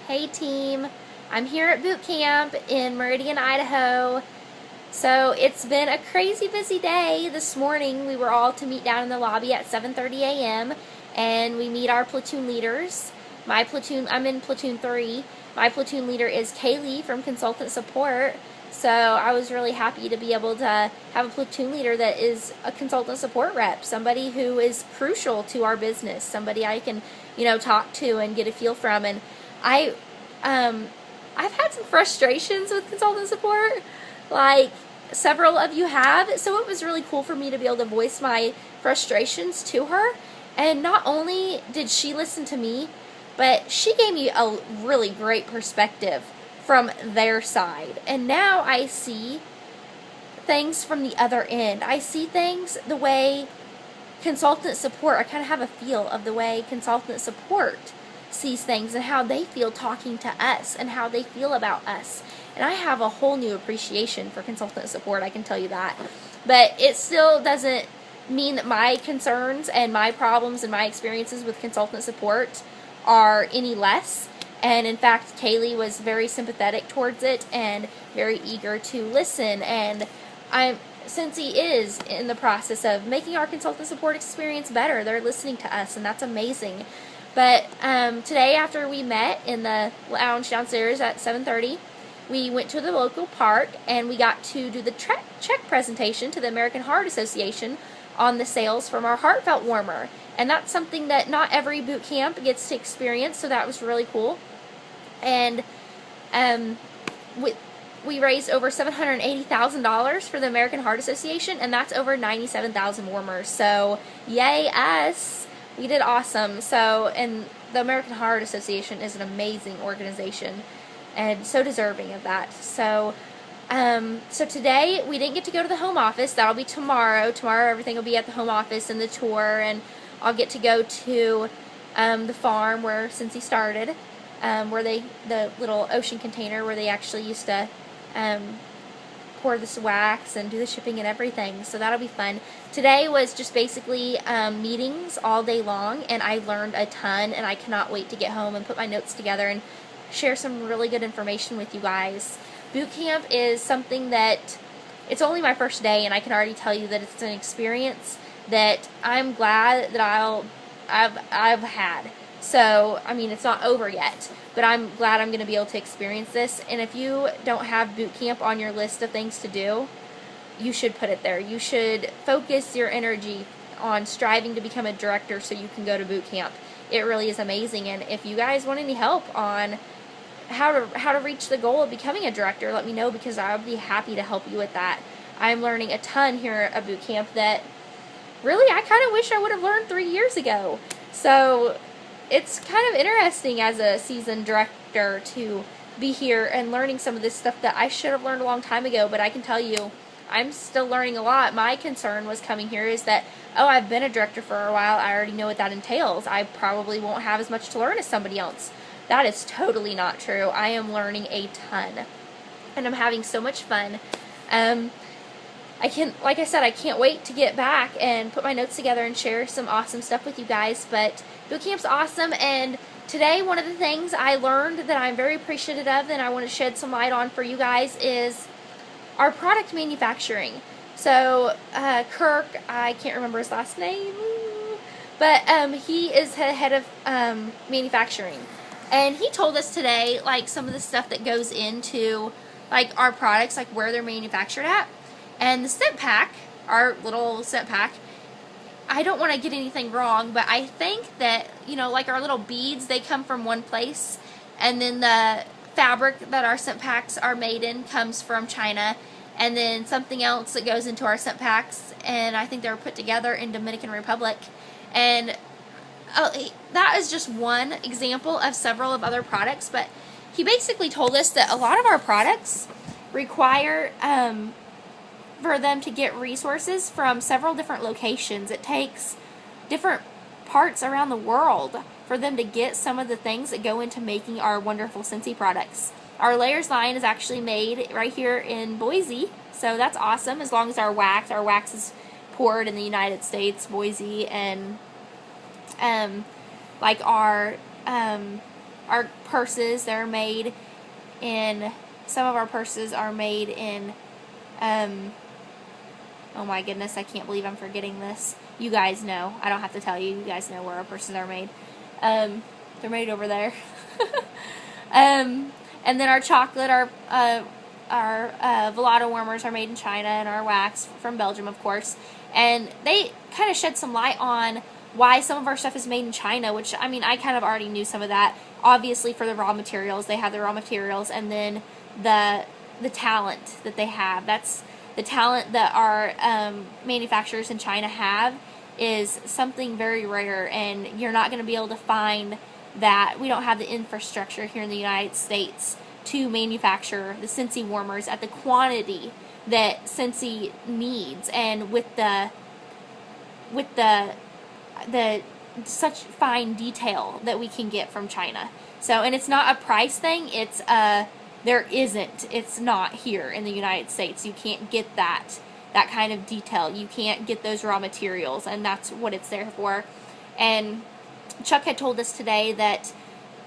Hey team, I'm here at boot camp in Meridian, Idaho. So it's been a crazy busy day. This morning we were all to meet down in the lobby at 7:30 a.m. and we meet our platoon leaders. My platoon, I'm in platoon 3. My platoon leader is Kaylee from consultant support. So I was really happy to be able to have a platoon leader that is a consultant support rep, somebody who is crucial to our business, somebody I can, talk to and get a feel from. And I, I've had some frustrations with consultant support, like several of you have. So it was really cool for me to be able to voice my frustrations to her. And not only did she listen to me, but she gave me a really great perspective from their side. And now I see things from the other end. I see things the way consultant support, I kind of have a feel of the way consultant support sees things and how they feel talking to us and how they feel about us. And I have a whole new appreciation for consultant support, I can tell you that. But it still doesn't mean that my concerns and my problems and my experiences with consultant support are any less. And in fact, Kaylee was very sympathetic towards it and very eager to listen. And Cincy is in the process of making our consultant support experience better. They're listening to us, and that's amazing. But today, after we met in the lounge downstairs at 7:30, we went to the local park and we got to do the check presentation to the American Heart Association on the sales from our heartfelt warmer. And that's something that not every boot camp gets to experience, so that was really cool. And we raised over $780,000 for the American Heart Association, and that's over 97,000 warmers. So yay us! We did awesome. So, and the American Heart Association is an amazing organization and so deserving of that. So today we didn't get to go to the home office. That'll be tomorrow. Tomorrow everything will be at the home office and the tour, and I'll get to go to the farm where Cincy started, where the little ocean container where they actually used to pour this wax and do the shipping and everything. So that'll be fun. Today was just basically meetings all day long, and I learned a ton, and I cannot wait to get home and put my notes together and share some really good information with you guys. Boot camp is something that, it's only my first day, and I can already tell you that it's an experience that I'm glad that I've had. So, I mean, it's not over yet, but I'm glad I'm going to be able to experience this. And if you don't have boot camp on your list of things to do, you should put it there. You should focus your energy on striving to become a director so you can go to boot camp. It really is amazing. And if you guys want any help on how to reach the goal of becoming a director, let me know, because I would be happy to help you with that. I'm learning a ton here at boot camp that really I kind of wish I would have learned 3 years ago. So it's kind of interesting as a seasoned director to be here and learning some of this stuff that I should have learned a long time ago, but I can tell you I'm still learning a lot. My concern was coming here is that, oh, I've been a director for a while, I already know what that entails. I probably won't have as much to learn as somebody else. That is totally not true. I am learning a ton, and I'm having so much fun. Like I said, I can't wait to get back and put my notes together and share some awesome stuff with you guys. But boot camp's awesome, and today one of the things I learned that I'm very appreciative of and I want to shed some light on for you guys is our product manufacturing. So Kirk, I can't remember his last name, but he is head of manufacturing. And he told us today, like, some of the stuff that goes into, like, our products, like, where they're manufactured at. And the scent pack, our little scent pack, I don't want to get anything wrong, but I think that, like our little beads, they come from one place. And then the fabric that our scent packs are made in comes from China. And then something else that goes into our scent packs, and I think they were put together in Dominican Republic. And that is just one example of several of other products, but he basically told us that a lot of our products require for them to get resources from several different locations. It takes different parts around the world for them to get some of the things that go into making our wonderful Cincy products. Our layers line is actually made right here in Boise, so that's awesome. As long as our wax is poured in the United States, Boise, and like our our purses, they're made in, some of our purses are made in, oh my goodness, I can't believe I'm forgetting this. You guys know. I don't have to tell you. You guys know where our purses are made. They're made over there. And then our chocolate, our Velato warmers are made in China, and our wax from Belgium, of course. And they kind of shed some light on why some of our stuff is made in China, which, I mean, I kind of already knew some of that. Obviously, for the raw materials, they have the raw materials, and then the talent that they have. That's the talent that our manufacturers in China have is something very rare, and you're not going to be able to find that. We don't have the infrastructure here in the United States to manufacture the Scentsy warmers at the quantity that Scentsy needs, and with the such fine detail that we can get from China. So, and it's not a price thing, it's it's not here in the United States. You can't get that kind of detail. You can't get those raw materials, and that's what it's there for. And Chuck had told us today that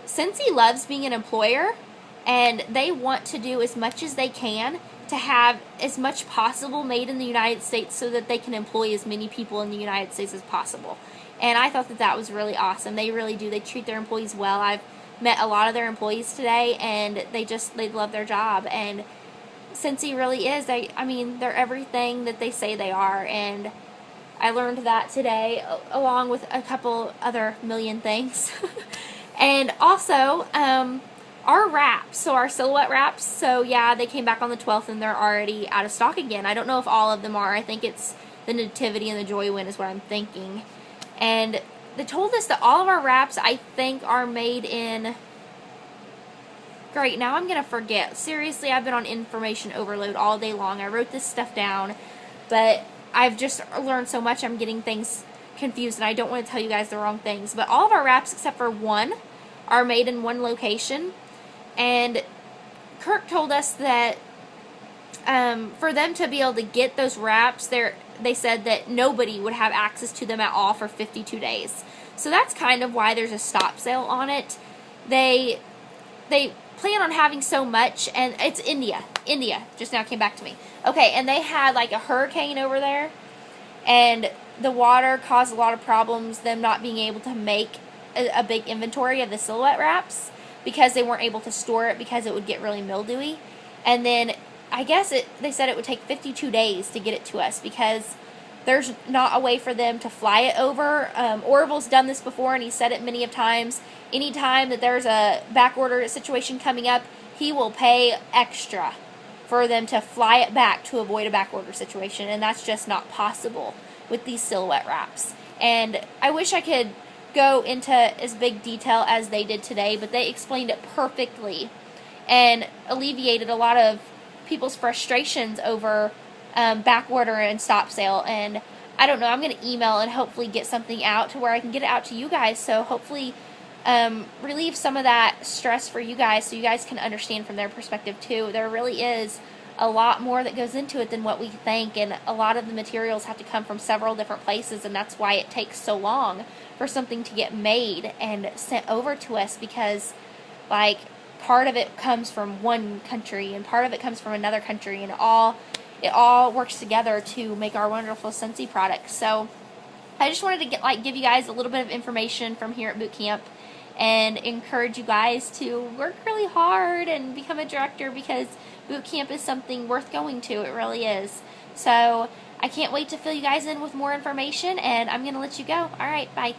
Scentsy loves being an employer, and they want to do as much as they can to have as much possible made in the United States so that they can employ as many people in the United States as possible. And I thought that was really awesome. They really do. They treat their employees well. I've met a lot of their employees today, and they love their job. And Scentsy really is, they're everything that they say they are. And I learned that today, along with a couple other million things. And also, our wraps, so our silhouette wraps, so yeah, they came back on the 12th, and they're already out of stock again. I don't know if all of them are. I think it's the Nativity and the Joy Win is what I'm thinking. And they told us that all of our wraps, I think, are made in... Great, now I'm going to forget. Seriously, I've been on information overload all day long. I wrote this stuff down, but I've just learned so much, I'm getting things confused, and I don't want to tell you guys the wrong things. But all of our wraps, except for one, are made in one location. And Kirk told us that for them to be able to get those wraps, they said that nobody would have access to them at all for 52 days. So that's kind of why there's a stop sale on it. They plan on having so much, and it's India. India just now came back to me. Okay, and they had like a hurricane over there, and the water caused a lot of problems, them not being able to make a big inventory of the silhouette wraps because they weren't able to store it because it would get really mildewy. And then I guess they said it would take 52 days to get it to us because there's not a way for them to fly it over. Orville's done this before, and he said it many of times. Anytime that there's a back order situation coming up, he will pay extra for them to fly it back to avoid a back order situation, and that's just not possible with these silhouette wraps. And I wish I could go into as big detail as they did today, but they explained it perfectly and alleviated a lot of people's frustrations over back order and stop sale. And I don't know, I'm going to email and hopefully get something out to where I can get it out to you guys, so hopefully relieve some of that stress for you guys so you guys can understand from their perspective too. There really is a lot more that goes into it than what we think, and a lot of the materials have to come from several different places, and that's why it takes so long for something to get made and sent over to us, because like part of it comes from one country and part of it comes from another country, and it all works together to make our wonderful Scentsy products. So I just wanted to give you guys a little bit of information from here at boot camp and encourage you guys to work really hard and become a director, because boot camp is something worth going to. It really is. So I can't wait to fill you guys in with more information, and I'm going to let you go. All right, bye.